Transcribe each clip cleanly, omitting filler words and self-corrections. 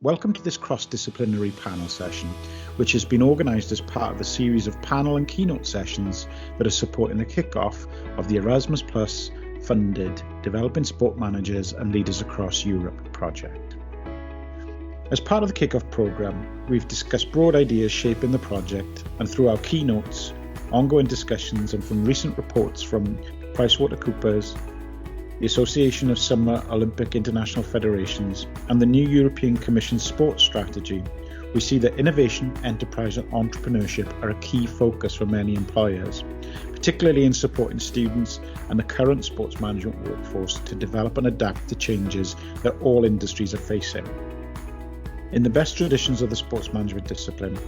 Welcome to this cross-disciplinary panel session, which has been organised as part of a series of panel and keynote sessions that are supporting the kick-off of the Erasmus Plus funded Developing Sport Managers and Leaders Across Europe project. As part of the kick-off programme, we've discussed broad ideas shaping the project, and through our keynotes, ongoing discussions and from recent reports from PricewaterhouseCoopers, the Association of Summer Olympic International Federations, and the new European Commission sports strategy, we see that innovation, enterprise and entrepreneurship are a key focus for many employers, particularly in supporting students and the current sports management workforce to develop and adapt to changes that all industries are facing. In the best traditions of the sports management discipline,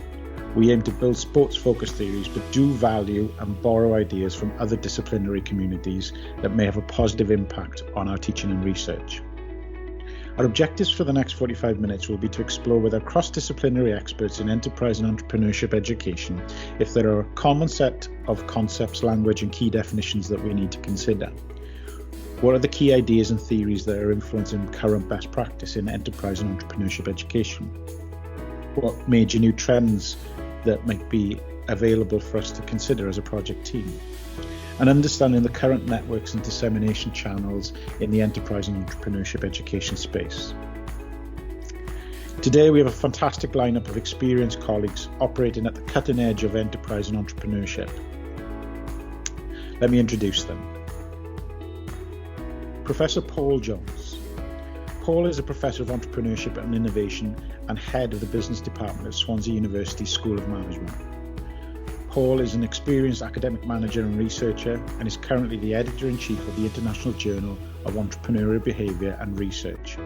we aim to build sports-focused theories but do value and borrow ideas from other disciplinary communities that may have a positive impact on our teaching and research. Our objectives for the next 45 minutes will be to explore with our cross-disciplinary experts in enterprise and entrepreneurship education if there are a common set of concepts, language and key definitions that we need to consider. What are the key ideas and theories that are influencing current best practice in enterprise and entrepreneurship education? What major new trends that might be available for us to consider as a project team, and understanding the current networks and dissemination channels in the enterprise and entrepreneurship education space. Today we have a fantastic lineup of experienced colleagues operating at the cutting edge of enterprise and entrepreneurship. Let me introduce them. Professor Paul Jones. Paul is a Professor of Entrepreneurship and Innovation and Head of the Business Department at Swansea University School of Management. Paul is an experienced academic manager and researcher and is currently the Editor-in-Chief of the International Journal of Entrepreneurial Behaviour and Research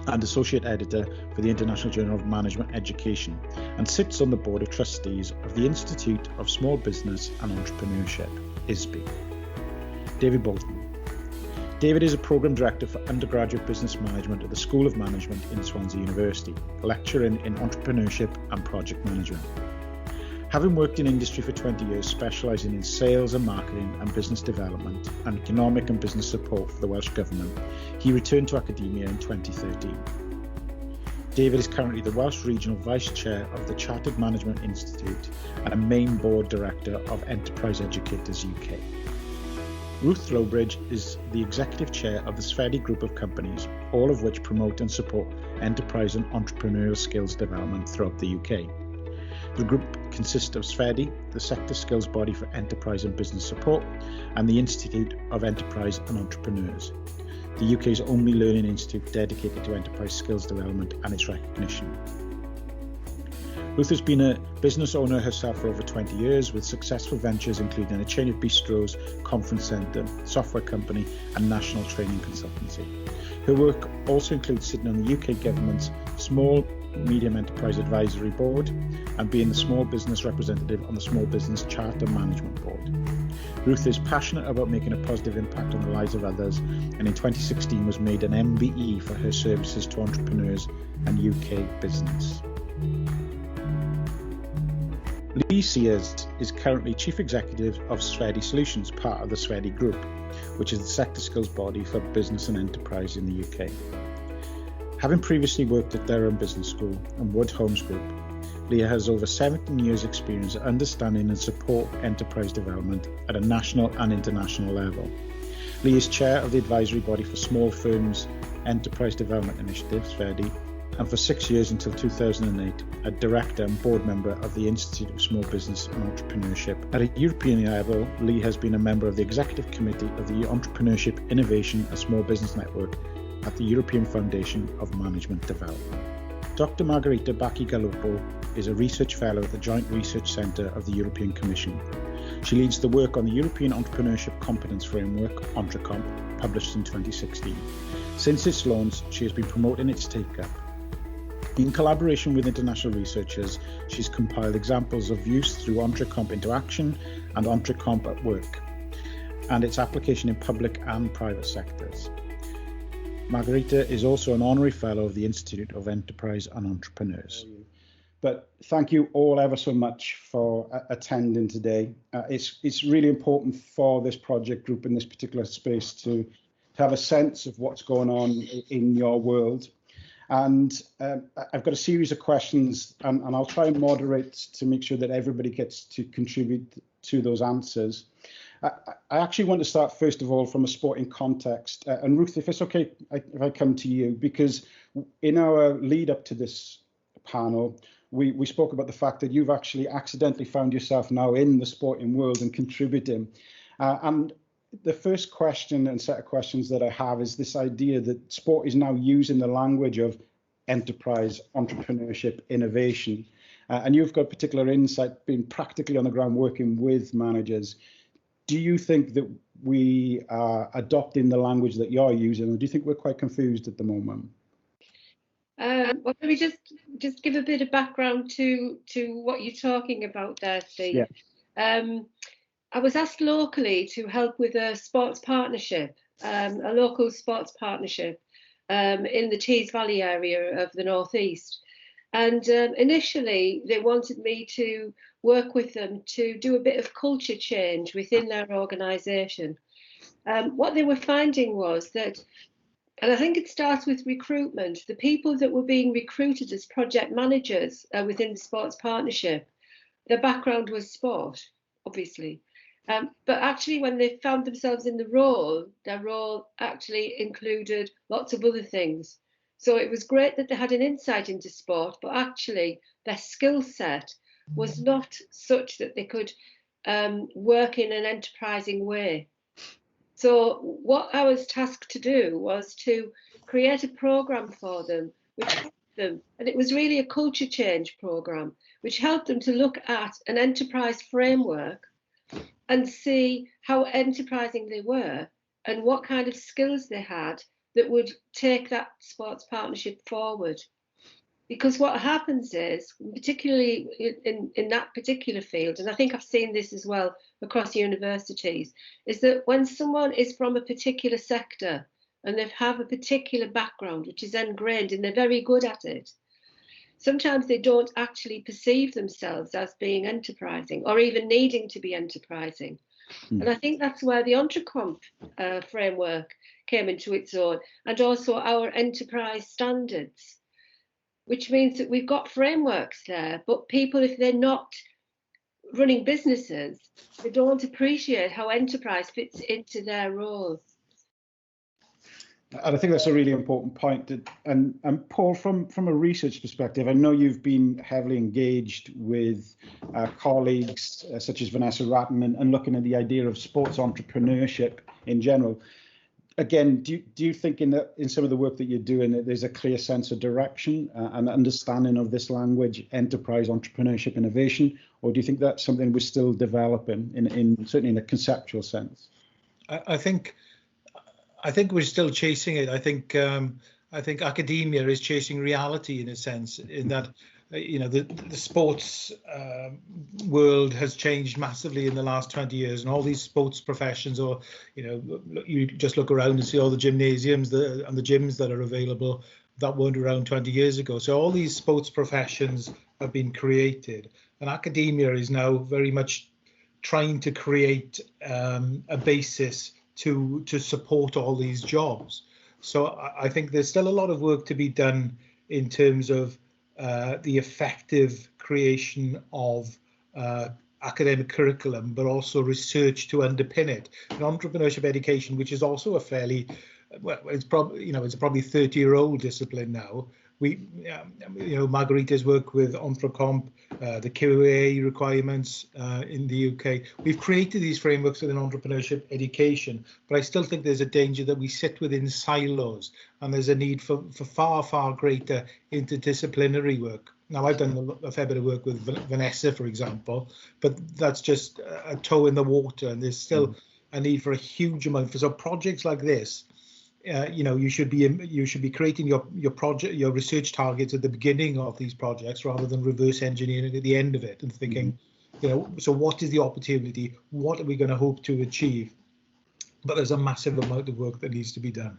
and Associate Editor for the International Journal of Management Education, and sits on the Board of Trustees of the Institute of Small Business and Entrepreneurship, ISBE. David Bolton. David is a Programme Director for Undergraduate Business Management at the School of Management in Swansea University, lecturing in Entrepreneurship and Project Management. Having worked in industry for 20 years, specialising in sales and marketing and business development and economic and business support for the Welsh Government, he returned to academia in 2013. David is currently the Welsh Regional Vice Chair of the Chartered Management Institute and a main board director of Enterprise Educators UK. Ruth Lowbridge is the Executive Chair of the SFEDI group of companies, all of which promote and support enterprise and entrepreneurial skills development throughout the UK. The group consists of SFEDI, the sector skills body for enterprise and business support, and the Institute of Enterprise and Entrepreneurs, the UK's only learning institute dedicated to enterprise skills development and its recognition. Ruth has been a business owner herself for over 20 years with successful ventures including a chain of bistros, conference centre, software company and national training consultancy. Her work also includes sitting on the UK Government's Small Medium Enterprise Advisory Board and being the small business representative on the Small Business Charter Management Board. Ruth is passionate about making a positive impact on the lives of others and in 2016 was made an MBE for her services to entrepreneurs and UK business. Leigh Sears is currently Chief Executive of SFEDI Solutions, part of the SFEDI Group, which is the sector skills body for business and enterprise in the UK. Having previously worked at Durham Business School and Wood Homes Group, Leigh has over 17 years' experience at understanding and support enterprise development at a national and international level. Leigh is Chair of the Advisory Body for Small Firms Enterprise Development Initiative, SFEDI, and for 6 years until 2008, a Director and Board Member of the Institute of Small Business and Entrepreneurship. At a European level, Leigh has been a member of the Executive Committee of the Entrepreneurship Innovation and Small Business Network at the European Foundation of Management Development. Dr. Margherita Bacigalupo is a Research Fellow at the Joint Research Centre of the European Commission. She leads the work on the European Entrepreneurship Competence Framework, EntreComp, published in 2016. Since its launch, she has been promoting its take-up. In collaboration with international researchers, she's compiled examples of use through EntreComp into action and EntreComp at work, and its application in public and private sectors. Margherita is also an Honorary Fellow of the Institute of Enterprise and Entrepreneurs. But thank you all ever so much for attending today. It's really important for this project group in this particular space to have a sense of what's going on in your world. And I've got a series of questions, and I'll try and moderate to make sure that everybody gets to contribute to those answers. I actually want to start, first of all, from a sporting context. And Ruth, if it's okay, if I come to you, because in our lead up to this panel, we spoke about the fact that you've actually accidentally found yourself now in the sporting world and contributing. And the first question and set of questions that I have is this idea that sport is now using the language of enterprise, entrepreneurship, innovation. And you've got particular insight being practically on the ground working with managers. Do you think that we are adopting the language that you're using, or do you think we're quite confused at the moment? Well, let me just give a bit of background to what you're talking about there, Steve. Yeah. I was asked locally to help with a sports partnership, a local sports partnership in the Tees Valley area of the northeast. And initially, they wanted me to work with them to do a bit of culture change within their organisation. What they were finding was that, and I think it starts with recruitment, the people that were being recruited as project managers within the sports partnership, their background was sport, obviously. But actually, when they found themselves in the role, their role actually included lots of other things. So it was great that they had an insight into sport, but actually their skill set was not such that they could work in an enterprising way. So what I was tasked to do was to create a program for them, which helped them, and it was really a culture change program, which helped them to look at an enterprise framework and see how enterprising they were and what kind of skills they had that would take that sports partnership forward. Because what happens is, particularly in that particular field, and I think I've seen this as well across universities, is that when someone is from a particular sector and they have a particular background which is ingrained and they're very good at it, sometimes they don't actually perceive themselves as being enterprising or even needing to be enterprising. And I think that's where the EntreComp framework came into its own, and also our enterprise standards, which means that we've got frameworks there, but people, if they're not running businesses, they don't appreciate how enterprise fits into their role. And I think that's a really important point. And Paul, from a research perspective, I know you've been heavily engaged with colleagues such as Vanessa Ratton and looking at the idea of sports entrepreneurship in general. Again, do you think in some of the work that you're doing that there's a clear sense of direction and understanding of this language, enterprise, entrepreneurship, innovation, or do you think that's something we're still developing certainly in a conceptual sense? I think we're still chasing it. I think academia is chasing reality in a sense, in that the sports world has changed massively in the last 20 years, and all these sports professions, or you just look around and see all the gymnasiums and the gyms that are available that weren't around 20 years ago. So all these sports professions have been created, and academia is now very much trying to create a basis to support all these jobs. So I think there's still a lot of work to be done in terms of the effective creation of academic curriculum, but also research to underpin it. And entrepreneurship education, which is also a fairly, it's probably it's a probably 30-year-old discipline now. Margherita's work with EntreComp, the QAA requirements in the UK. We've created these frameworks within entrepreneurship education, but I still think there's a danger that we sit within silos, and there's a need for far, far greater interdisciplinary work. Now, I've done a fair bit of work with Vanessa, for example, but that's just a toe in the water, and there's still a need for a huge amount. So projects like this, you should be creating your project, your research targets at the beginning of these projects rather than reverse engineering at the end of it and thinking, so what is the opportunity? What are we going to hope to achieve? But there's a massive amount of work that needs to be done.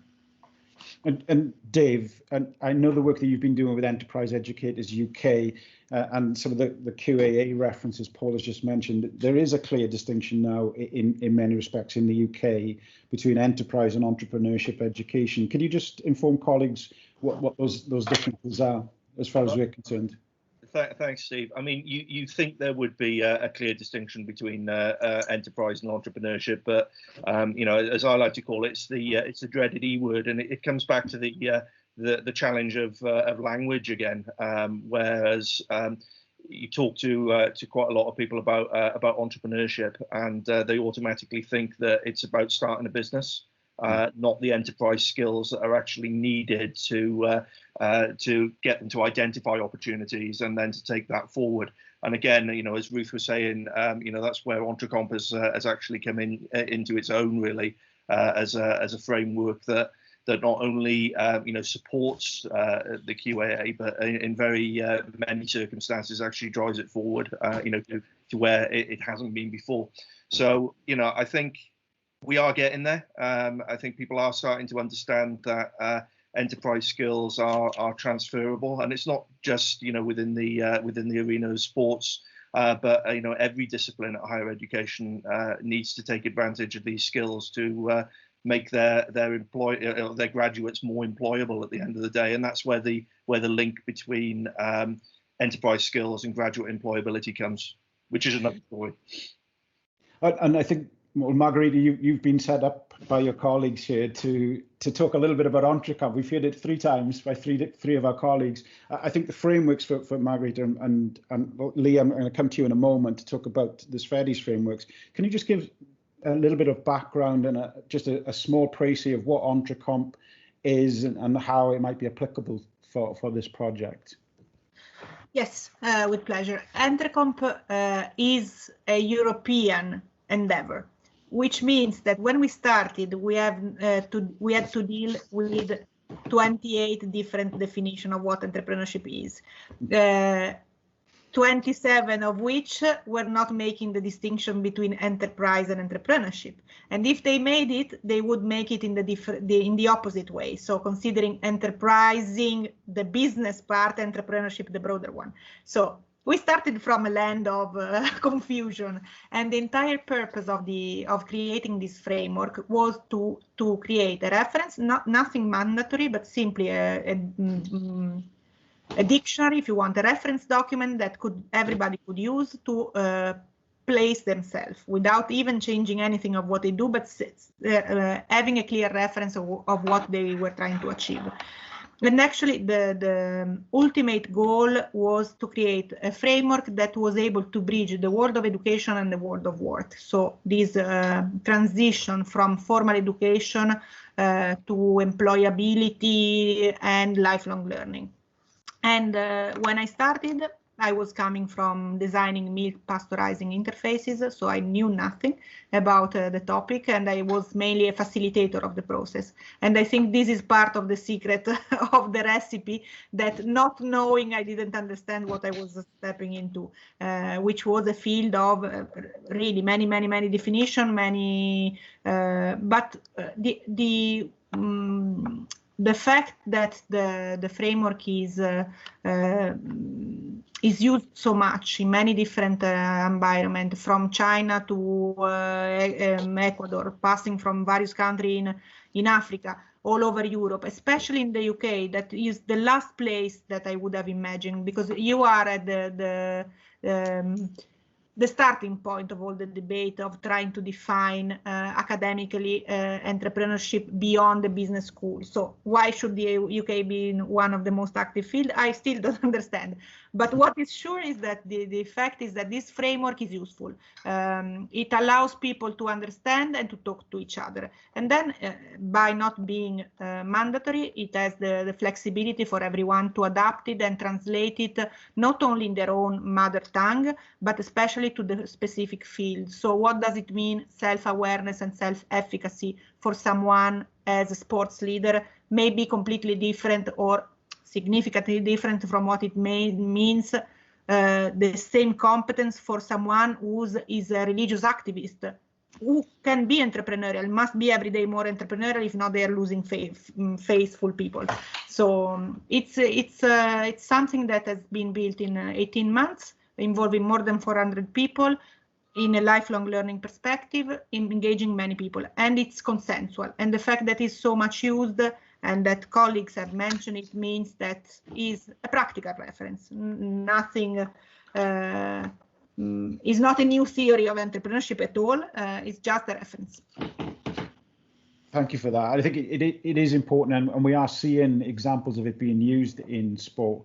And Dave, and I know the work that you've been doing with Enterprise Educators UK and some of the QAA references Paul has just mentioned. There is a clear distinction now in many respects in the UK between enterprise and entrepreneurship education. Could you just inform colleagues what those differences are, as far as we're concerned. Thanks, Steve. I mean, you think there would be a clear distinction between enterprise and entrepreneurship, but as I like to call it, it's the dreaded E word, and it comes back to the challenge of language again. Whereas you talk to quite a lot of people about entrepreneurship, and they automatically think that it's about starting a business. Not the enterprise skills that are actually needed to get them to identify opportunities and then to take that forward. And again, as Ruth was saying, that's where Entrecomp has actually come into its own, really, as a framework that not only supports the QAA, but in very many circumstances actually drives it forward, to where it hasn't been before. So I think we are getting there. I think people are starting to understand that enterprise skills are transferable, and it's not just within the arena of sports, but every discipline at higher education needs to take advantage of these skills to make their graduates more employable at the end of the day, and that's where the link between enterprise skills and graduate employability comes, which is another story. And I think, well, Margherita, you've been set up by your colleagues here to talk a little bit about Entrecomp. We've heard it 3 times by three of our colleagues. I think the frameworks for Margherita and Leigh, I'm going to come to you in a moment to talk about the SFEDI's frameworks. Can you just give a little bit of background and just a small précis of what Entrecomp is and how it might be applicable for this project? Yes, with pleasure. Entrecomp is a European endeavor, which means that when we started, we had to deal with 28 different definitions of what entrepreneurship is. 27 of which were not making the distinction between enterprise and entrepreneurship. And if they made it, they would make it in the opposite way. So considering enterprising the business part, entrepreneurship the broader one. So we started from a land of confusion, and the entire purpose of creating this framework was to create a reference, nothing mandatory, but simply a dictionary, if you want, a reference document that everybody could use to place themselves without even changing anything of what they do, but having a clear reference of what they were trying to achieve. And actually, the ultimate goal was to create a framework that was able to bridge the world of education and the world of work. So this transition from formal education to employability and lifelong learning. And when I started, I was coming from designing milk pasteurizing interfaces, so I knew nothing about the topic, and I was mainly a facilitator of the process. And I think this is part of the secret of the recipe, that not knowing, I didn't understand what I was stepping into, which was a field of really many definitions, but the fact that the framework is used so much in many different environments, from China to Ecuador, passing from various countries in Africa, all over Europe, especially in the UK, that is the last place that I would have imagined, because you are at the starting point of all the debate of trying to define academically entrepreneurship beyond the business school. So why should the UK be in one of the most active fields? I still don't understand. But what is sure is that the fact is that this framework is useful. It allows people to understand and to talk to each other. And then by not being mandatory, it has the flexibility for everyone to adapt it and translate it, not only in their own mother tongue, but especially to the specific field. So what does it mean, self-awareness and self-efficacy for someone as a sports leader may be completely different or significantly different from what it means the same competence for someone who is a religious activist, who can be entrepreneurial, must be every day more entrepreneurial, if not they are losing faithful people. So it's something that has been built in 18 months, involving more than 400 people in a lifelong learning perspective, engaging many people, and it's consensual. And the fact that it's so much used and that colleagues have mentioned, it means that is a practical reference. Nothing is not a new theory of entrepreneurship at all. It's just a reference. Thank you for that. I think it is important, and we are seeing examples of it being used in sport.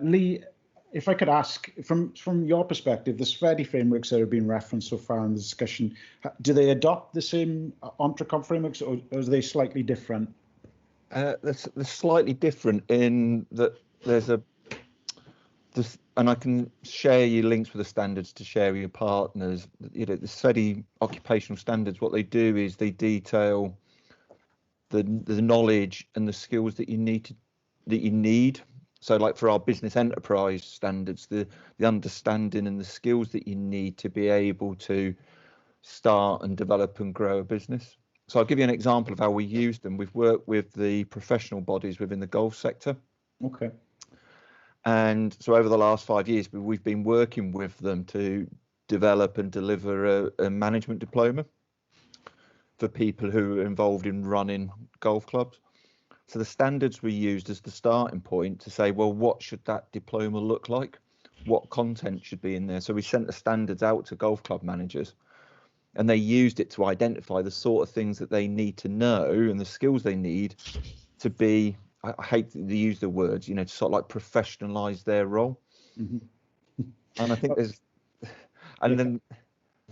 Leigh, if I could ask, from your perspective, the SFEDI frameworks that have been referenced so far in the discussion, do they adopt the same Entrecomp frameworks, or are they slightly different? They're slightly different in that there's and I can share you links with the standards to share with your partners. You know, the SFEDI occupational standards, what they do is they detail the knowledge and the skills that you need. So like for our business enterprise standards, the understanding and the skills that you need to be able to start and develop and grow a business. So I'll give you an example of how we use them. We've worked with the professional bodies within the golf sector. Okay. And so over the last 5 years, we've been working with them to develop and deliver a management diploma for people who are involved in running golf clubs. So the standards we used as the starting point to say, well, what should that diploma look like? What content should be in there? So we sent the standards out to golf club managers, and they used it to identify the sort of things that they need to know and the skills they need to be, I hate to use the words, you know, to sort of like professionalize their role. Mm-hmm. And I think there's, and then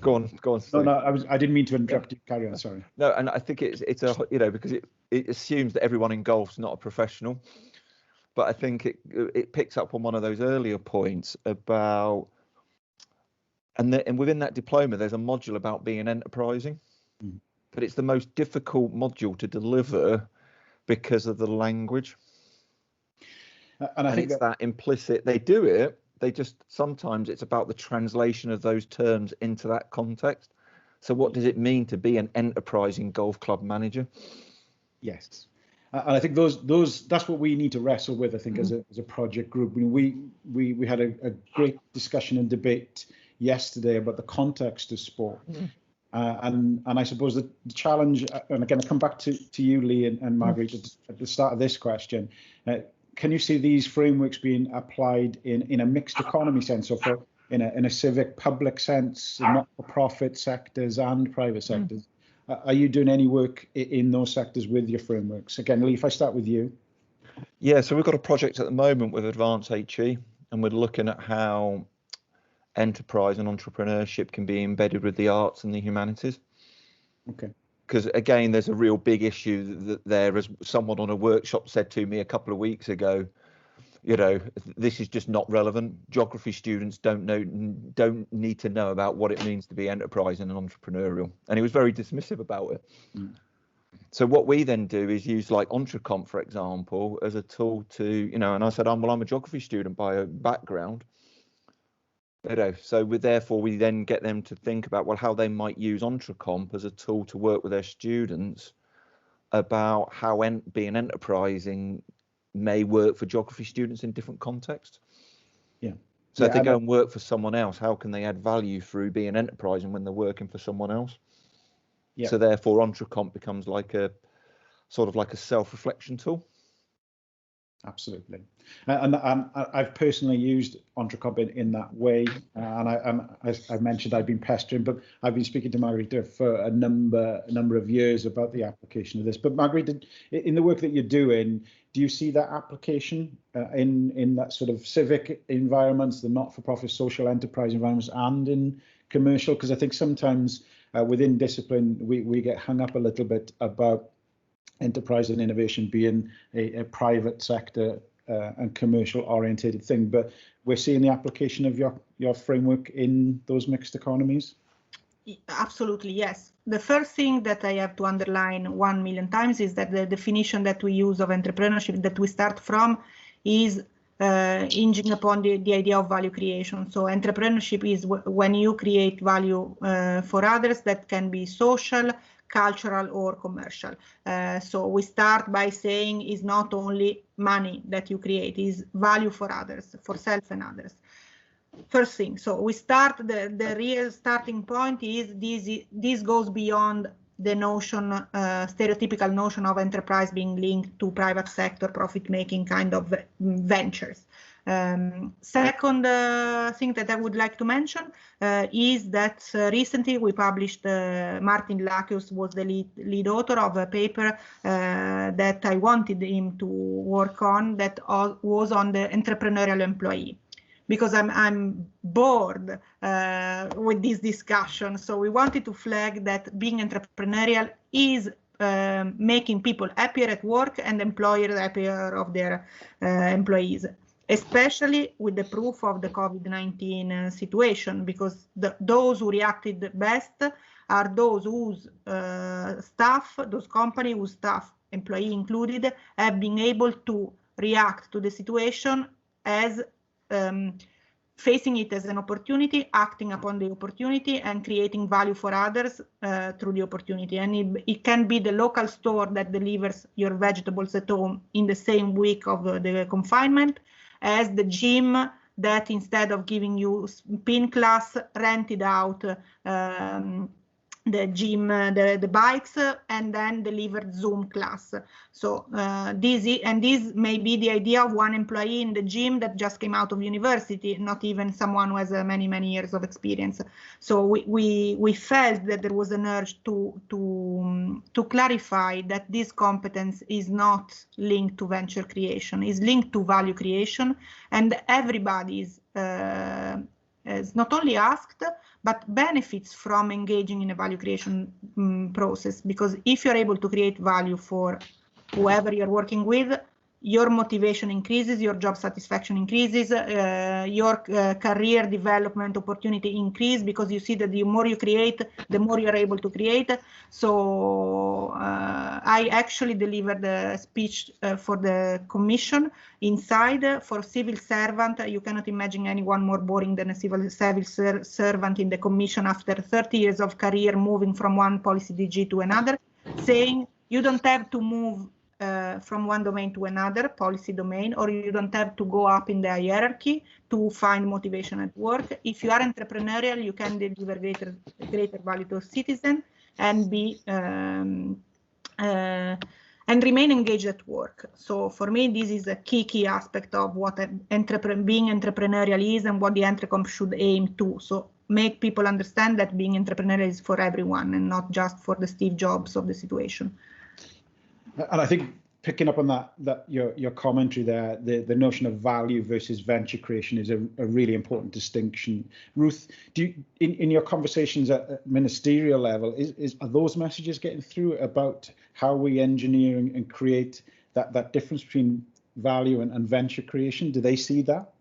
go on. No, I didn't mean to interrupt you. Carry on. Sorry. No, and I think it's a, you know, because it assumes that everyone in golf's not a professional, but I think it picks up on one of those earlier points about, and within that diploma there's a module about being enterprising, but it's the most difficult module to deliver because of the language. And I think it's that implicit, they do it, they just, sometimes it's about the translation of those terms into that context. So what does it mean to be an enterprising golf club manager? Yes. And I think that's what we need to wrestle with, I think, as a project group. I mean, we had a great discussion and debate yesterday about the context of sport. And I suppose the challenge, and again, I come back to you, Leigh and Margherita, at the start of this question. Can you see these frameworks being applied in a mixed economy sense, or in a civic public sense, not-for-profit sectors and private sectors? Are you doing any work in those sectors with your frameworks? Again, Leigh, if I start with you. Yeah, so we've got a project at the moment with Advance HE, and we're looking at how enterprise and entrepreneurship can be embedded with the arts and the humanities. Okay. Because again, there's a real big issue that there, as someone on a workshop said to me a couple of weeks ago, you know, this is just not relevant. Geography students don't need to know about what it means to be enterprising and entrepreneurial. And he was very dismissive about it. So what we then do is use like Entrecomp, for example, as a tool to, you know, and I said, well, I'm a geography student by a background. You know, so we then get them to think about, well, how they might use Entrecomp as a tool to work with their students about how being enterprising may work for geography students in different contexts. Yeah. So if they go and work for someone else, how can they add value through being enterprising when they're working for someone else? Yeah. So therefore, Entrecomp becomes like a sort of like a self-reflection tool. Absolutely. And I've personally used Entrecomp in that way. And as I mentioned, I've been pestering, but I've been speaking to Margherita for a number of years about the application of this. But Margherita, in the work that you're doing, do you see that application in that sort of civic environments, the not-for-profit social enterprise environments, and in commercial? Because I think sometimes within discipline, we get hung up a little bit about enterprise and innovation being a private sector and commercial orientated thing, but we're seeing the application of your framework in those mixed economies. Absolutely, yes. The first thing that I have to underline 1,000,000 times is that the definition that we use of entrepreneurship that we start from is hinging upon the idea of value creation. So entrepreneurship is when you create value for others that can be social, cultural, or commercial. So we start by saying it's not only money that you create, it's value for others, for self and others. First thing, so we start, the real starting point is this goes beyond the notion, stereotypical notion of enterprise being linked to private sector profit-making kind of ventures. Second thing that I would like to mention is that recently we published, Martin Lakius was the lead author of a paper that I wanted him to work on, that was on the entrepreneurial employee, because I'm bored with this discussion. So we wanted to flag that being entrepreneurial is making people happier at work and employers happier of their employees, especially with the proof of the COVID-19 situation, because those who reacted best are those whose staff, those companies whose staff, employee included, have been able to react to the situation as facing it as an opportunity, acting upon the opportunity, and creating value for others through the opportunity. And it can be the local store that delivers your vegetables at home in the same week of the confinement, as the gym that, instead of giving you spin class, rented out the gym, the bikes, and then delivered Zoom class. So this may be the idea of one employee in the gym that just came out of university, not even someone who has many years of experience. So we felt that there was an urge to clarify that this competence is not linked to venture creation, is linked to value creation, and everybody is not only asked, but benefits from engaging in a value creation process. Because if you're able to create value for whoever you're working with, your motivation increases, your job satisfaction increases, your career development opportunity increase, because you see that the more you create, the more you're able to create. So I actually delivered a speech for the commission inside. For civil servant, you cannot imagine anyone more boring than a civil servant in the commission after 30 years of career, moving from one policy DG to another, saying you don't have to move from one domain to another policy domain, or you don't have to go up in the hierarchy to find motivation at work. If you are entrepreneurial, you can deliver greater value to a citizen and be and remain engaged at work. So for me, this is a key aspect of what being entrepreneurial is and what the Entrecomp should aim to. So make people understand that being entrepreneurial is for everyone and not just for the Steve Jobs of the situation. And I think picking up on that your commentary there, the notion of value versus venture creation is a really important distinction. Ruth, do you, in your conversations at ministerial level, are those messages getting through about how we engineer and create that difference between value and venture creation? Do they see that?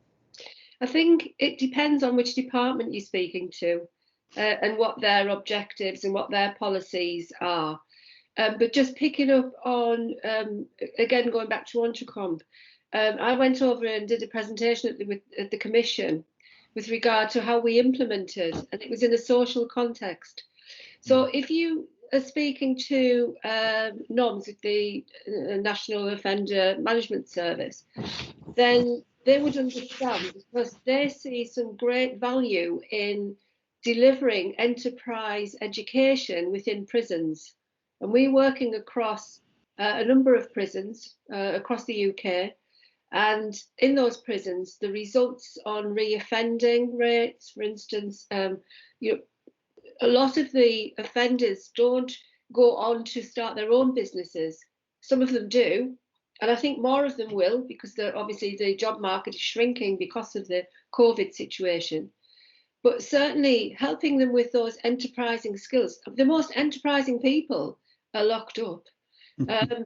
I think it depends on which department you're speaking to and what their objectives and what their policies are. But just picking up on, again, going back to Entrecomp, I went over and did a presentation at the Commission with regard to how we implemented, and it was in a social context. So if you are speaking to NOMS, the National Offender Management Service, then they would understand, because they see some great value in delivering enterprise education within prisons. And we're working across a number of prisons across the UK. And in those prisons, the results on reoffending rates, for instance, a lot of the offenders don't go on to start their own businesses. Some of them do. And I think more of them will, because obviously the job market is shrinking because of the COVID situation. But certainly helping them with those enterprising skills. The most enterprising people are locked up, but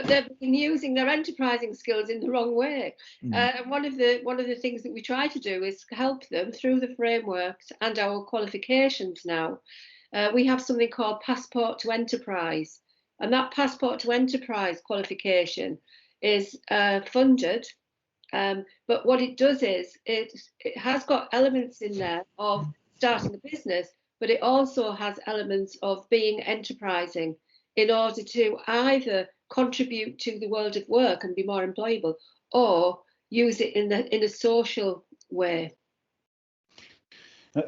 they've been using their enterprising skills in the wrong way. And one of the things that we try to do is help them through the frameworks and our qualifications. Now we have something called Passport to Enterprise, and that Passport to Enterprise qualification is funded. But what it does is it has got elements in there of starting a business, but it also has elements of being enterprising in order to either contribute to the world of work and be more employable, or use it in a social way.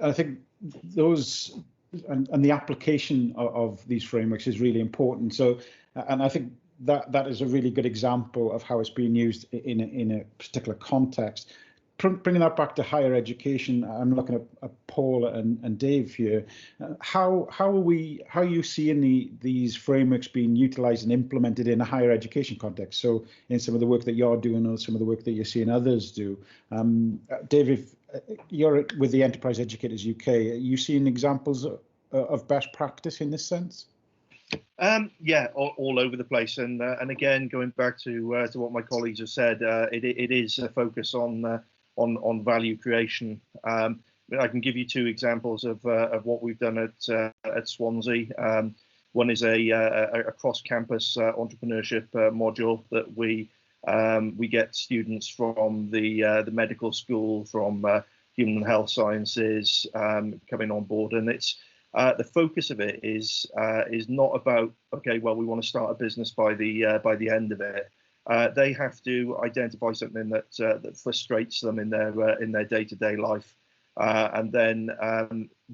I think those and the application of these frameworks is really important. So, and I think that is a really good example of how it's being used in a particular context. Bringing that back to higher education, I'm looking at Paul and Dave here. How are you seeing these frameworks being utilised and implemented in a higher education context? So in some of the work that you're doing, or some of the work that you're seeing others do. Dave, if you're with the Enterprise Educators UK, are you seeing examples of best practice in this sense? Yeah, all over the place, and again, going back to what my colleagues have said, it is a focus on value creation. I can give you two examples of what we've done at Swansea. One is a cross-campus entrepreneurship module that we get students from the medical school, from human health sciences coming on board, and it's the focus of it is not about, okay, well, we want to start a business by the end of it. They have to identify something that frustrates them in their day-to-day life, and then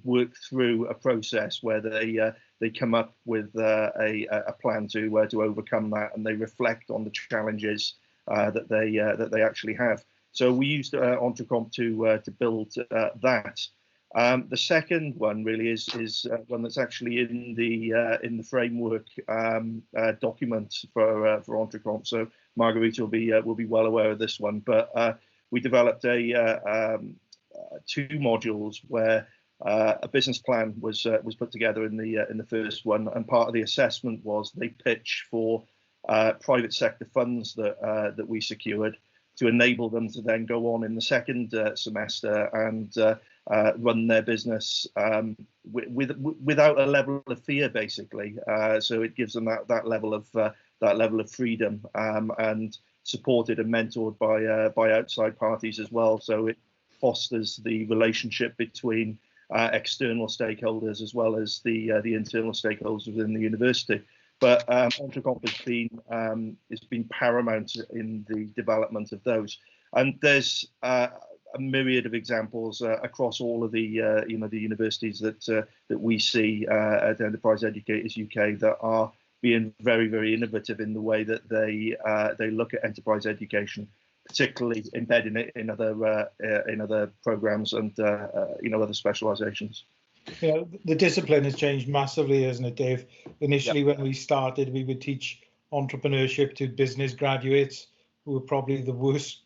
work through a process where they come up with a plan to overcome that, and they reflect on the challenges that they actually have. So we used Entrecomp to build that. The second one really is one that's actually in the framework document for Entrecomp. So Margherita will be well aware of this one. But we developed two modules where a business plan was put together in the first one, and part of the assessment was they pitch for private sector funds that we secured to enable them to then go on in the second semester and run their business without a level of fear, basically. So it gives them that level of freedom, and supported and mentored by outside parties as well. So it fosters the relationship between external stakeholders as well as the internal stakeholders within the university. But Entrecomp has been paramount in the development of those, and there's a myriad of examples across all of the the universities that we see at Enterprise Educators UK that are being very, very innovative in the way that they look at enterprise education, particularly embedding it in other programs and other specializations. Yeah, the discipline has changed massively, hasn't it, Dave? Initially, when we started, we would teach entrepreneurship to business graduates, who were probably the worst,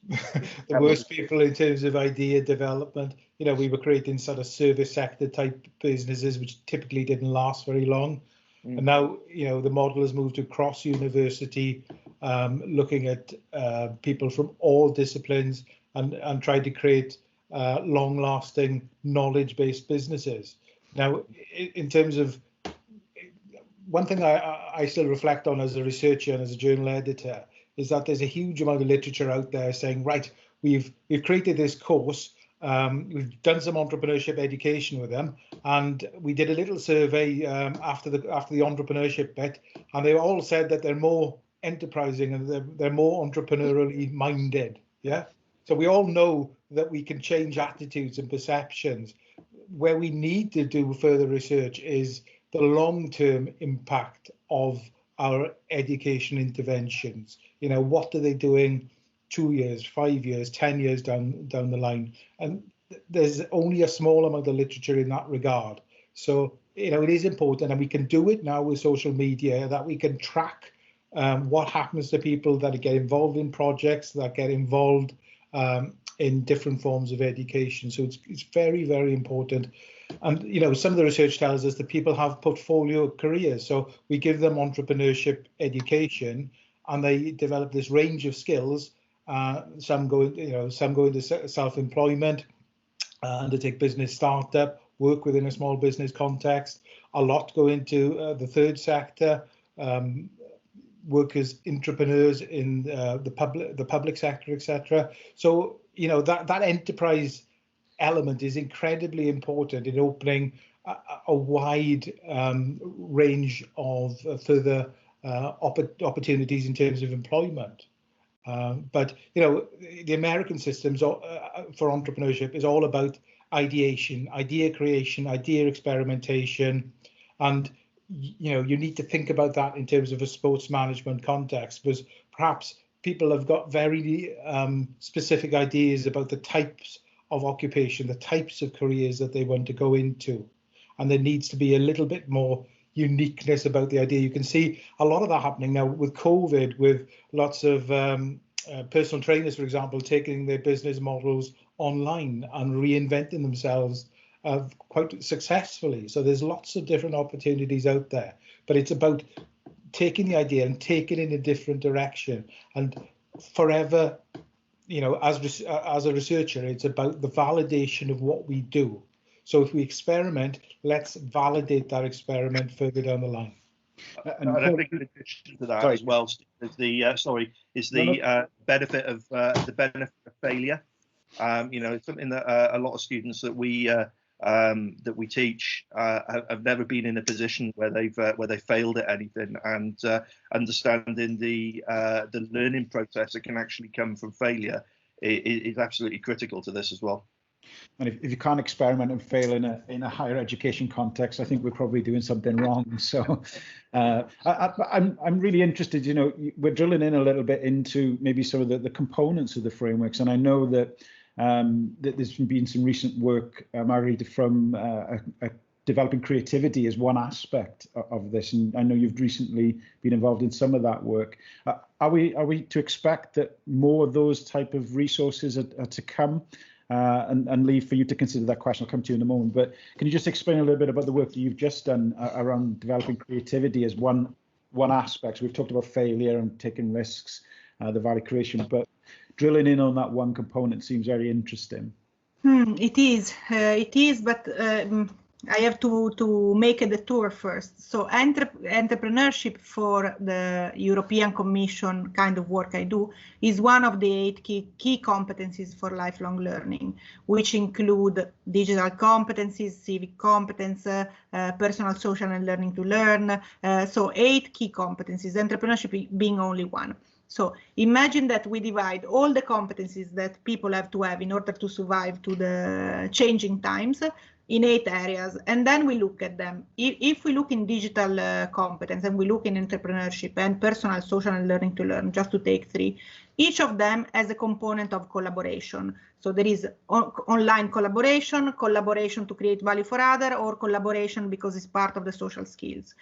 worst people in terms of idea development. We were creating sort of service sector type businesses, which typically didn't last very long. And now, the model has moved across university, looking at people from all disciplines and trying to create long-lasting, knowledge-based businesses. Now, in terms of one thing I still reflect on as a researcher and as a journal editor is that there's a huge amount of literature out there saying, right, we've created this course, we've done some entrepreneurship education with them, and we did a little survey after the entrepreneurship bit, and they all said that they're more enterprising and they're more entrepreneurially minded. Yeah. So we all know that we can change attitudes and perceptions. Where we need to do further research is the long-term impact of our education interventions. What are they doing 2 years, 5 years, 10 years down the line? And there's only a small amount of literature in that regard. So, it is important, and we can do it now with social media, that we can track what happens to people that get involved in projects, that get involved in different forms of education. So it's very, very important. And, some of the research tells us that people have portfolio careers. So we give them entrepreneurship education and they develop this range of skills. Some go into self-employment, undertake business startup, work within a small business context. A lot go into the third sector, work as entrepreneurs in the public sector, etc. So that enterprise element is incredibly important in opening a wide range of further opportunities in terms of employment. But the American systems for entrepreneurship is all about ideation, idea creation, idea experimentation, and you need to think about that in terms of a sports management context, because perhaps people have got very specific ideas about the types of occupation, the types of careers that they want to go into, and there needs to be a little bit more uniqueness about the idea. You can see a lot of that happening now with COVID, with lots of personal trainers, for example, taking their business models online and reinventing themselves quite successfully. So there's lots of different opportunities out there, but it's about taking the idea and taking it in a different direction. And forever, as a researcher, it's about the validation of what we do. So if we experiment, let's validate that experiment further down the line. And I think in addition to that as well is the benefit of failure. It's something that a lot of students that we teach have never been in a position where they've failed at anything, and understanding the learning process that can actually come from failure is absolutely critical to this as well. And if you can't experiment and fail in a higher education context, I think we're probably doing something wrong. So I'm really interested, we're drilling in a little bit into maybe some of the components of the frameworks. And I know that there's been some recent work, Margherita, from developing creativity as one aspect of this. And I know you've recently been involved in some of that work. Are we to expect that more of those type of resources are to come? And Leigh, for you to consider that question, I'll come to you in a moment. But can you just explain a little bit about the work that you've just done around developing creativity as one aspect? So we've talked about failure and taking risks, the value creation, but drilling in on that one component seems very interesting. It is, but I have to make a detour first. So entrepreneurship for the European Commission kind of work I do is one of the 8 key competencies for lifelong learning, which include digital competencies, civic competence, personal, social, and learning to learn. So 8 key competencies, entrepreneurship being only one. So imagine that we divide all the competencies that people have to have in order to survive to the changing times in 8 areas, and then we look at them. If we look in digital competence and we look in entrepreneurship and personal, social, and learning to learn, just to take 3, each of them has a component of collaboration. So there is online collaboration to create value for other, or collaboration because it's part of the social skills.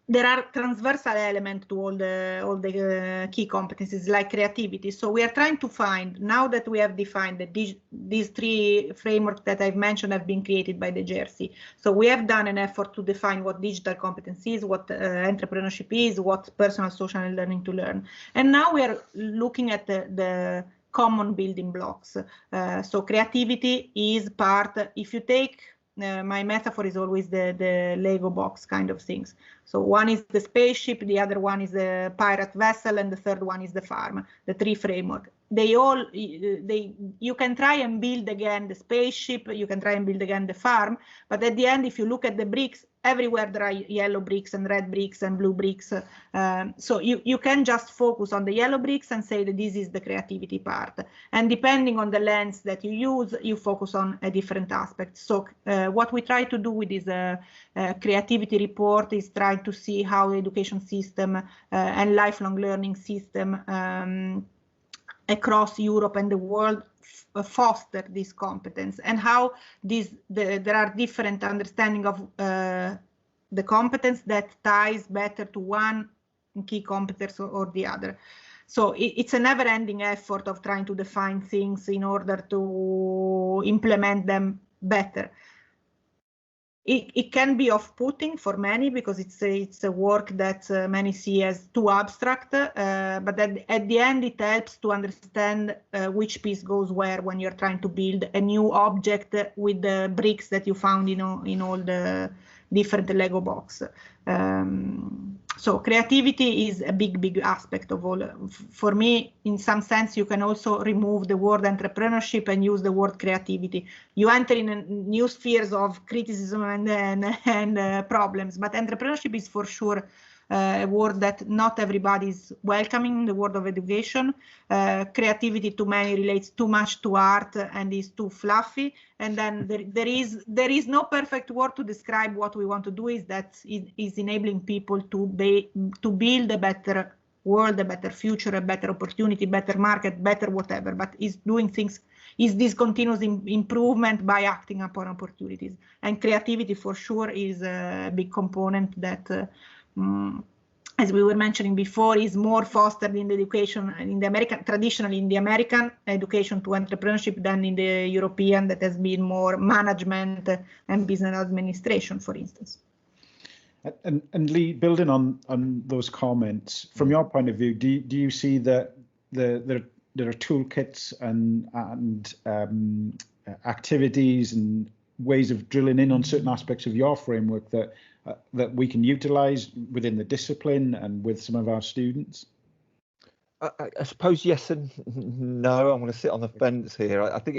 There are transversal elements to all the key competencies, like creativity. So we are trying to find, now that we have defined that these 3 frameworks that I've mentioned have been created by the JRC. So we have done an effort to define what digital competence is, what entrepreneurship is, what personal, social, and learning to learn. And now we are looking at the common building blocks. So creativity is part, if you take, my metaphor is always the Lego box kind of things. So one is the spaceship, the other one is the pirate vessel, and the third one is the farm, the 3 framework. You can try and build again the spaceship, you can try and build again the farm, but at the end, if you look at the bricks, everywhere there are yellow bricks and red bricks and blue bricks. So you can just focus on the yellow bricks and say that this is the creativity part. And depending on the lens that you use, you focus on a different aspect. So what we try to do with this creativity report is try to see how the education system and lifelong learning system across Europe and the world foster this competence, and how there are different understanding of the competence that ties better to one key competence or the other. So it's a never-ending effort of trying to define things in order to implement them better. It can be off-putting for many because it's a work that many see as too abstract, but at the end it helps to understand which piece goes where when you're trying to build a new object with the bricks that you found in all the different Lego box. So creativity is a big aspect of all. For me, in some sense, you can also remove the word entrepreneurship and use the word creativity. You enter in new spheres of criticism and problems, but entrepreneurship is for sure a world that not everybody is welcoming, the world of education. Creativity to many relates too much to art and is too fluffy. And then there is no perfect word to describe what we want to do, is that is enabling people to build a better world, a better future, a better opportunity, better market, better whatever, but is doing things, is this continuous improvement by acting upon opportunities. And creativity for sure is a big component that, as we were mentioning before, is more fostered in the education, in the American, traditionally in the American education to entrepreneurship than in the European, that has been more management and business administration, for instance. And Leigh, building on those comments, from your point of view, do you see that there are toolkits and activities and ways of drilling in on certain aspects of your framework that we can utilize within the discipline and with some of our students? I suppose yes and no. I'm going to sit on the fence here. I think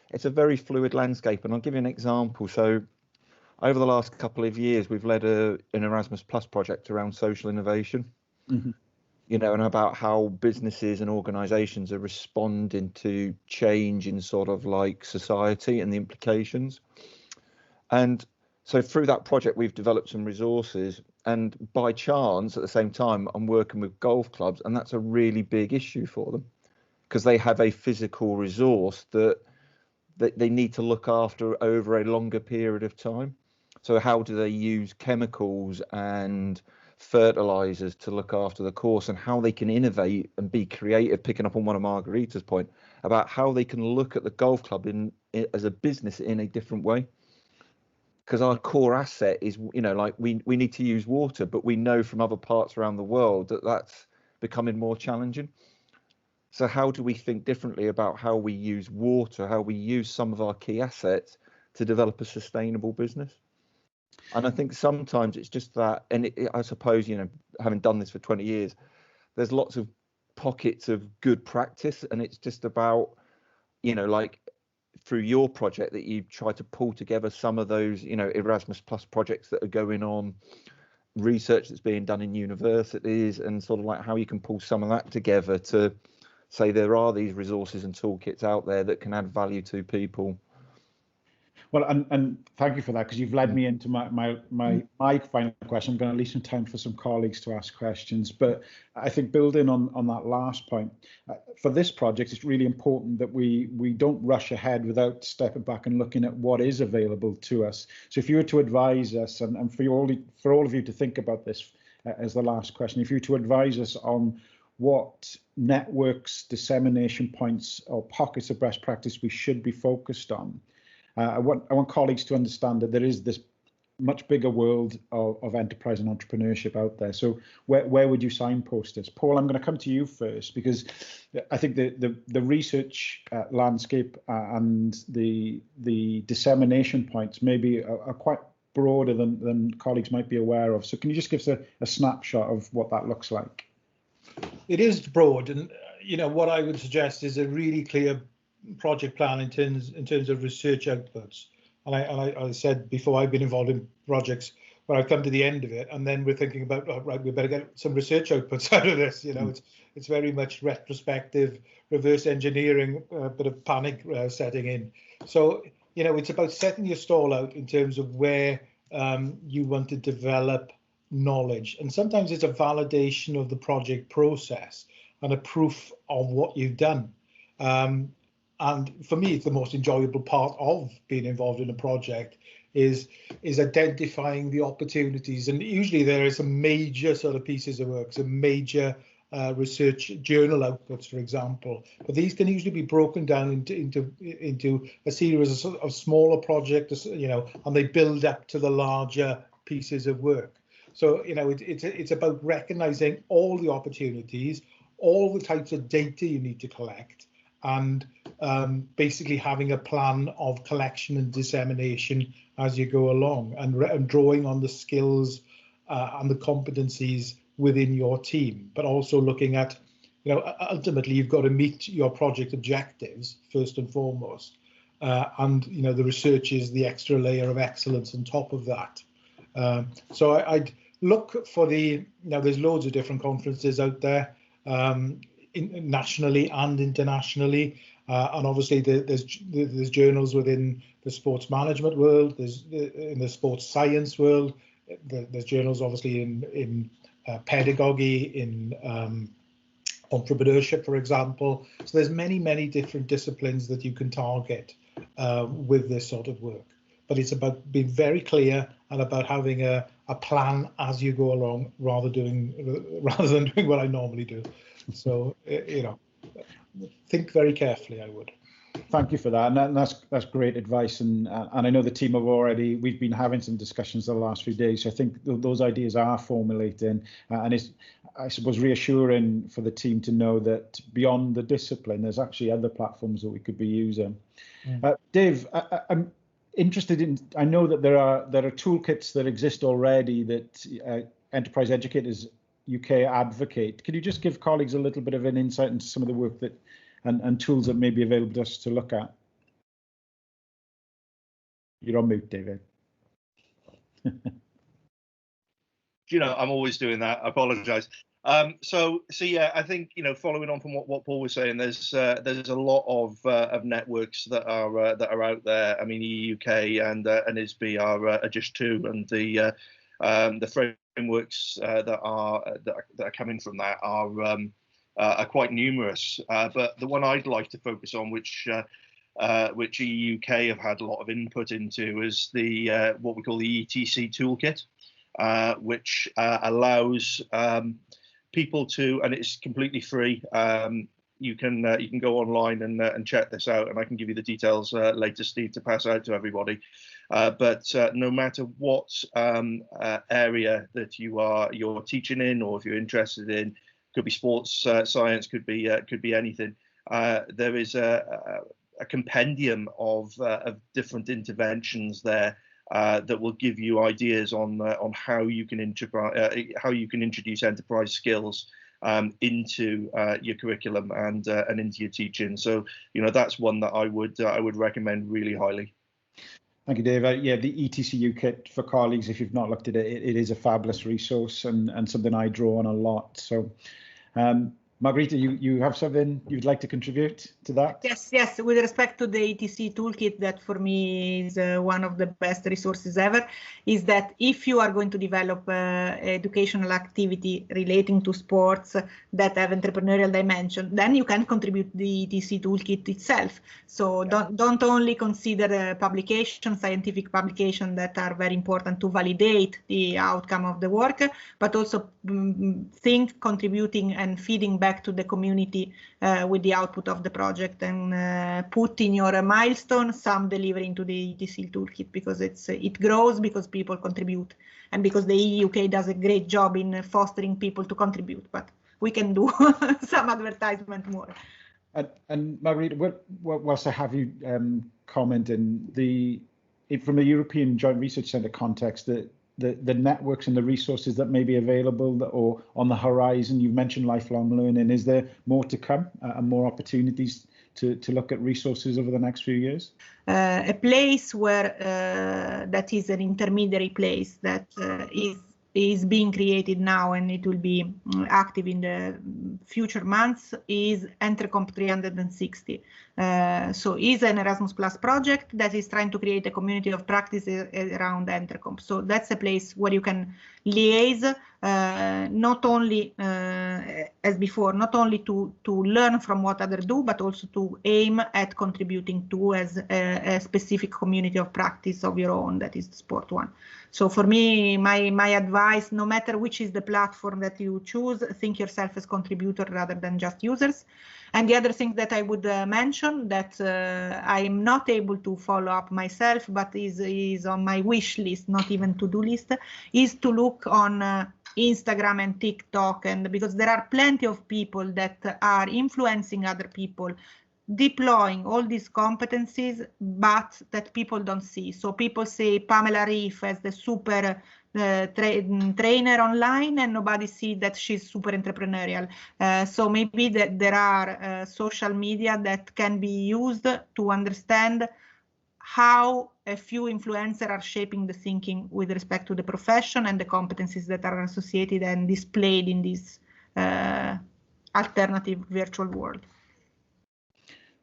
it's a very fluid landscape, and I'll give you an example. So over the last couple of years, we've led an Erasmus Plus project around social innovation, you know, and about how businesses and organisations are responding to change in sort of like society and the implications. And so through that project, we've developed some resources, and by chance, at the same time, I'm working with golf clubs, and that's a really big issue for them because they have a physical resource that they need to look after over a longer period of time. So how do they use chemicals and fertilizers to look after the course, and how they can innovate and be creative, picking up on one of Margherita's point about how they can look at the golf club as a business in a different way. Because our core asset is, you know, like we need to use water, but we know from other parts around the world that that's becoming more challenging. So how do we think differently about how we use water, how we use some of our key assets to develop a sustainable business? And I think sometimes it's just that, and I suppose, you know, having done this for 20 years, there's lots of pockets of good practice, and it's just about, you know, like through your project that you try to pull together some of those, you know, Erasmus Plus projects that are going on, research that's being done in universities, and sort of like how you can pull some of that together to say there are these resources and toolkits out there that can add value to people. Well, and thank you for that, because you've led me into my final question. I'm going to leave some time for some colleagues to ask questions, but I think building on that last point, for this project, it's really important that we don't rush ahead without stepping back and looking at what is available to us. So if you were to advise us, and for all of you to think about this as the last question, if you were to advise us on what networks, dissemination points, or pockets of best practice we should be focused on, I want colleagues to understand that there is this much bigger world of enterprise and entrepreneurship out there. So where would you signpost us? Paul, I'm going to come to you first, because I think the research landscape and the dissemination points maybe are quite broader than colleagues might be aware of. So can you just give us a snapshot of what that looks like? It is broad, and you know what I would suggest is a really clear project plan in terms of research outputs. And I said before, I've been involved in projects where I've come to the end of it, and then we're thinking about, oh, right, we better get some research outputs out of this. You know, it's very much retrospective, reverse engineering, a bit of panic setting in. So you know, it's about setting your stall out in terms of where you want to develop knowledge, and sometimes it's a validation of the project process and a proof of what you've done. And for me, it's the most enjoyable part of being involved in a project is identifying the opportunities. And usually there are some major sort of pieces of work, some major research journal outputs, for example. But these can usually be broken down into a series of smaller projects, you know, and they build up to the larger pieces of work. So, you know, it's about recognizing all the opportunities, all the types of data you need to collect, and basically having a plan of collection and dissemination as you go along, and drawing on the skills and the competencies within your team, but also looking at, you know, ultimately you've got to meet your project objectives first and foremost, and you know, the research is the extra layer of excellence on top of that. So look for now there's loads of different conferences out there, nationally and internationally, and obviously there's journals within the sports management world, there's in the sports science world, there's journals obviously in pedagogy, in entrepreneurship, for example. So there's many different disciplines that you can target with this sort of work. But it's about being very clear and about having a plan as you go along, rather than doing what I normally do. So think very carefully, I would. Thank you for that, and that's great advice. And I know the team we've been having some discussions the last few days. So I think those ideas are formulating, and it's, I suppose, reassuring for the team to know that beyond the discipline, there's actually other platforms that we could be using. Dave, I'm interested in. I know that there are toolkits that exist already that Enterprise Educators UK advocate. Can you just give colleagues a little bit of an insight into some of the work that and tools that may be available to us to look at? You're on mute, David. I'm always doing that. I apologise. So yeah, I think following on from what Paul was saying, there's a lot of networks that are out there. I mean, EUK and ISBE are just two, and the frameworks that are coming from that are quite numerous. But the one I'd like to focus on, which EUK have had a lot of input into, is the what we call the ETC toolkit, which allows people to, and it's completely free. You can go online and check this out, and I can give you the details later, Steve, to pass out to everybody. But no matter what area that you're teaching in, or if you're interested in, could be sports science, could be anything. There is a compendium of different interventions there that will give you ideas on how you can introduce enterprise skills into your curriculum and into your teaching. So that's one that I would recommend really highly. Thank you, Dave. Yeah, the ETCU kit for colleagues, if you've not looked at it, it is a fabulous resource and something I draw on a lot. So, Margherita, you have something you'd like to contribute to that? Yes. With respect to the ETC toolkit, that for me is one of the best resources ever, is that if you are going to develop educational activity relating to sports that have entrepreneurial dimension, then you can contribute the ETC toolkit itself. So don't only consider scientific publication that are very important to validate the outcome of the work, but also think contributing and feeding back to the community with the output of the project, and put in your milestone some delivery into the ETC toolkit, because it grows because people contribute, and because the EUK does a great job in fostering people to contribute, but we can do some advertisement more. And Margherita, whilst I have you comment from the European Joint Research Centre context, the networks and the resources that may be available or on the horizon, you've mentioned lifelong learning. Is there more to come and more opportunities to look at resources over the next few years? A place where that is an intermediary place that is being created now, and it will be active in the future months, is Entrecomp 360. So is an Erasmus Plus project that is trying to create a community of practice around Entrecomp. So that's a place where you can liaise, not only as before, not only to learn from what others do, but also to aim at contributing to as a specific community of practice of your own, that is the sport one. So for me, my advice, no matter which is the platform that you choose, think yourself as contributor rather than just users. And the other thing that I would mention that I am not able to follow up myself, but is on my wish list, not even to-do list, is to look on Instagram and TikTok, and because there are plenty of people that are influencing other people, deploying all these competencies, but that people don't see. So people say Pamela Reif as the super trainer online, and nobody see that she's super entrepreneurial. So maybe that there are social media that can be used to understand how a few influencers are shaping the thinking with respect to the profession and the competencies that are associated and displayed in this alternative virtual world.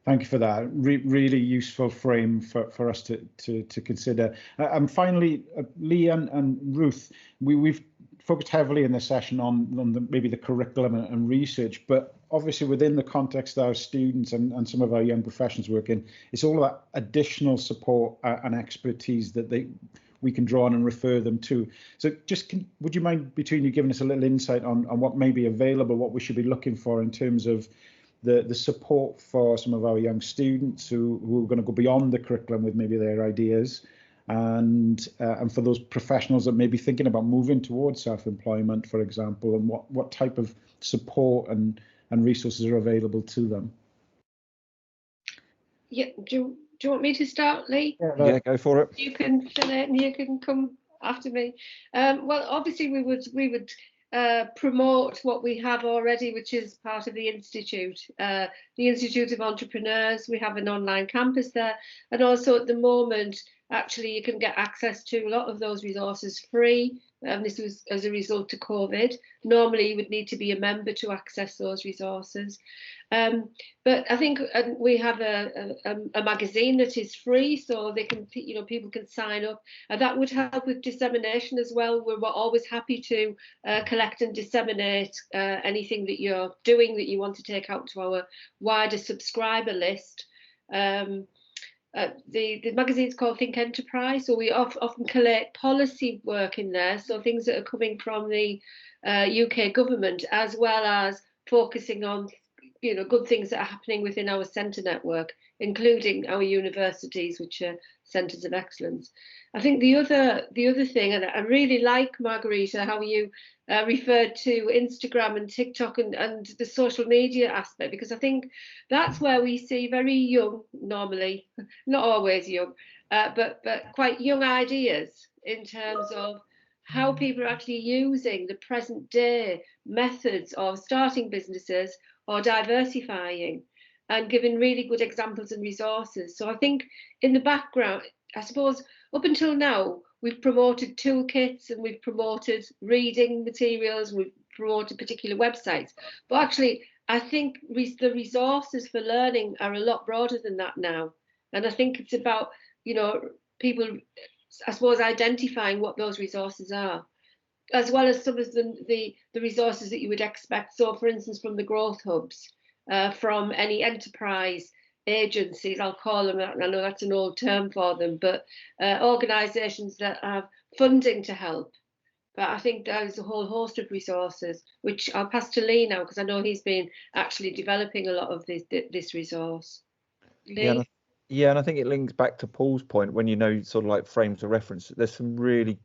Thank you for that. Really useful frame for us to consider. And finally, Leigh and Ruth, we've focused heavily in this session on maybe the curriculum and research, but obviously within the context of our students and some of our young professionals work in, it's all that additional support and expertise that we can draw on and refer them to. So just would you mind, between you, giving us a little insight on what may be available, what we should be looking for in terms of the support for some of our young students who are going to go beyond the curriculum with maybe their ideas, and for those professionals that may be thinking about moving towards self-employment, for example, and what type of support and resources are available to them? Yeah, do you want me to start, Leigh? Yeah, go for it. You can fill it and you can come after me. Well, obviously we would promote what we have already, which is part of the Institute. The Institute of Entrepreneurs, we have an online campus there, and also at the moment, actually, you can get access to a lot of those resources free. This was as a result of COVID. Normally, you would need to be a member to access those resources. But I think we have a magazine that is free, so they can, people can sign up, and that would help with dissemination as well. We're always happy to collect and disseminate anything that you're doing that you want to take out to our wider subscriber list. The magazine's called Think Enterprise, so we often collate policy work in there, so things that are coming from the UK government, as well as focusing on good things that are happening within our centre network, including our universities, which are centres of excellence. I think the other thing, and I really like, Margherita, how you referred to Instagram and TikTok and the social media aspect, because I think that's where we see very young, normally, not always young, but quite young ideas in terms of how people are actually using the present day methods of starting businesses or diversifying, and giving really good examples and resources. So I think in the background, I suppose up until now, we've promoted toolkits and we've promoted reading materials, we've promoted particular websites. But actually, I think the resources for learning are a lot broader than that now. And I think it's about, people, I suppose, identifying what those resources are, as well as some of the resources that you would expect. So, for instance, from the growth hubs, from any enterprise agencies, I'll call them, I know that's an old term for them, but organisations that have funding to help. But I think there's a whole host of resources, which I'll pass to Leigh now, because I know he's been actually developing a lot of this resource. Leigh? Yeah, and I think it links back to Paul's point, when sort of like frames of reference. There's some really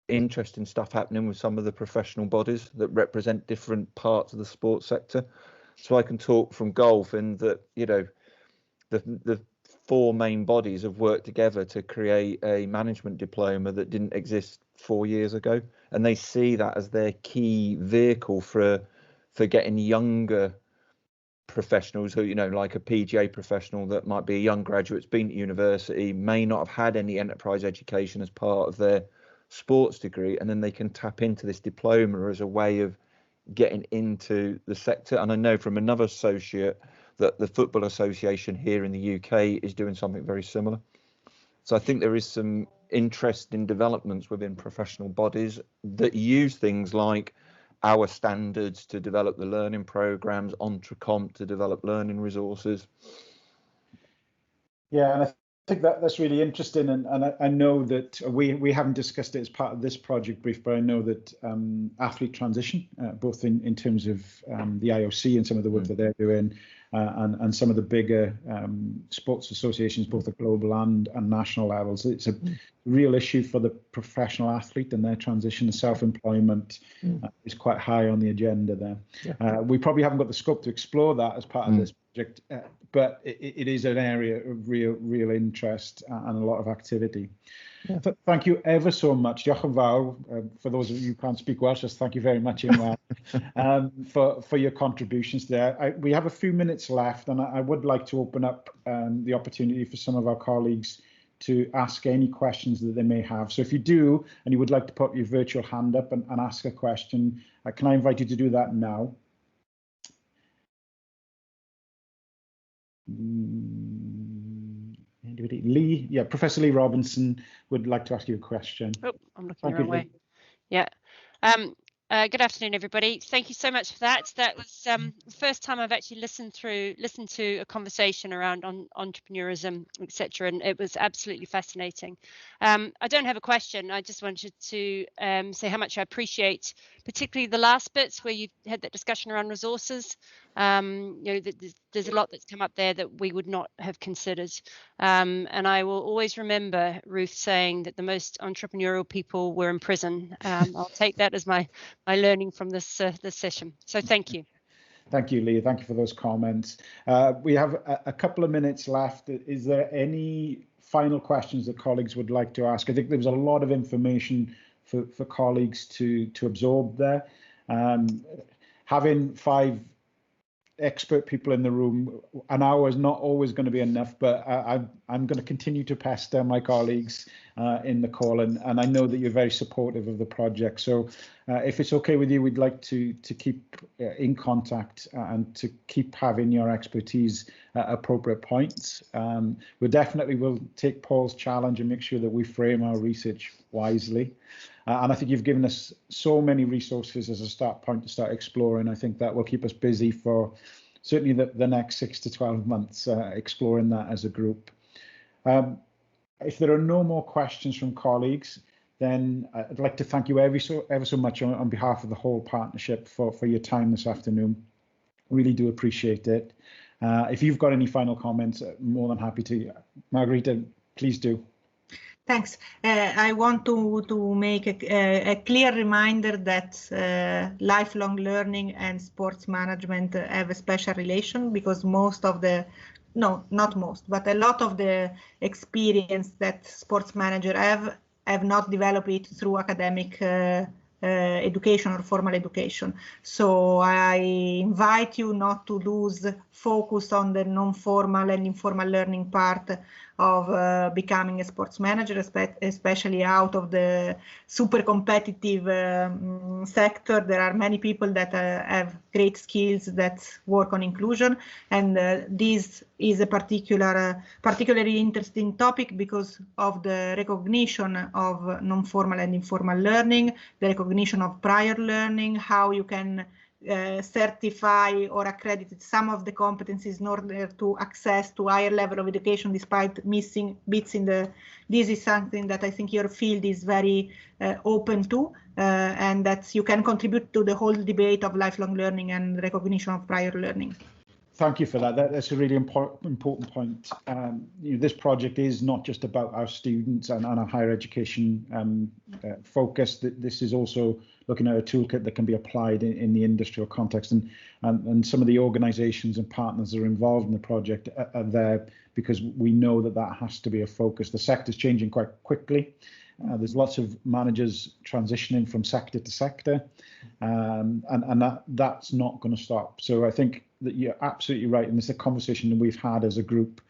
interesting stuff happening with some of the professional bodies that represent different parts of the sports sector. So I can talk from golf in that, the four main bodies have worked together to create a management diploma that didn't exist 4 years ago, and they see that as their key vehicle for getting younger professionals who, like a PGA professional that might be a young graduate, been to university, may not have had any enterprise education as part of their sports degree, and then they can tap into this diploma as a way of getting into the sector. And I know from another associate that the Football Association here in the UK is doing something very similar. So I think there is some interesting developments within professional bodies that use things like our standards to develop the learning programs, Entrecomp to develop learning resources. Yeah, and I think that's really interesting, and I know that we haven't discussed it as part of this project brief, but I know that athlete transition, both in terms of the IOC and some of the work that they're doing, and some of the bigger sports associations, both at global and national levels, it's a real issue for the professional athlete and their transition. Self-employment is quite high on the agenda there. Yeah. We probably haven't got the scope to explore that as part of this project, but it is an area of real interest and a lot of activity. Yeah. Thank you ever so much. Diolch yn fawr. For those of you who can't speak Welsh, just thank you very much for your contributions there. We have a few minutes left, and I would like to open up the opportunity for some of our colleagues to ask any questions that they may have. So if you do, and you would like to put your virtual hand up and ask a question, can I invite you to do that now? Leigh, yeah, Professor Leigh Robinson would like to ask you a question. Oh, I'm looking the wrong way. Yeah. Good afternoon, everybody. Thank you so much for that. That was the first time I've actually listened to a conversation around entrepreneurism, etc., and it was absolutely fascinating. I don't have a question. I just wanted to say how much I appreciate, particularly the last bits where you had that discussion around resources. There's a lot that's come up there that we would not have considered, and I will always remember Ruth saying that the most entrepreneurial people were in prison. I'll take that as my learning from this session. So thank you. Thank you, Leigh. Thank you for those comments. We have a couple of minutes left. Is there any final questions that colleagues would like to ask? I think there was a lot of information for colleagues to absorb there. Having 5 expert people in the room, an hour is not always going to be enough, but I'm going to continue to pester my colleagues in the call, and I know that you're very supportive of the project. So if it's okay with you, we'd like to keep in contact and to keep having your expertise at appropriate points. We definitely will take Paul's challenge and make sure that we frame our research wisely. And I think you've given us so many resources as a start point to start exploring. I think that will keep us busy for certainly the next 6 to 12 months, exploring that as a group. If there are no more questions from colleagues, then I'd like to thank you ever so much on behalf of the whole partnership for your time this afternoon. Really do appreciate it. If you've got any final comments, more than happy to. Margherita, please do. Thanks. I want to make a clear reminder that lifelong learning and sports management have a special relation, because most of the, no, not most, but a lot of the experience that sports managers have not developed it through academic education or formal education. So I invite you not to lose focus on the non-formal and informal learning part of becoming a sports manager, especially out of the super competitive sector. There are many people that have great skills that work on inclusion, and this is a particularly interesting topic because of the recognition of non-formal and informal learning, the recognition of prior learning, how you can certify or accredit some of the competencies in order to access to higher level of education despite missing bits in the. This is something that I think your field is very open to, and that you can contribute to the whole debate of lifelong learning and recognition of prior learning. Thank you for that. That's a really important point. This project is not just about our students and our higher education focus. This is also looking at a toolkit that can be applied in the industrial context, and some of the organisations and partners that are involved in the project are there because we know that has to be a focus. The sector's changing quite quickly. There's lots of managers transitioning from sector to sector, and that's not going to stop. So I think that you're absolutely right, and it's a conversation that we've had as a group.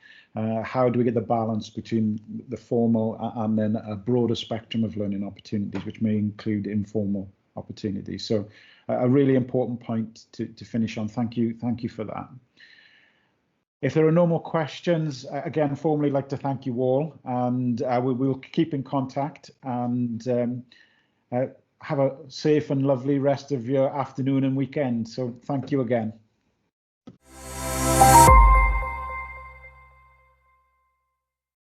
How do we get the balance between the formal and then a broader spectrum of learning opportunities, which may include informal opportunities? So a really important point to finish on. Thank you for that. If there are no more questions, again, formally like to thank you all, and we'll keep in contact, and have a safe and lovely rest of your afternoon and weekend. So thank you again.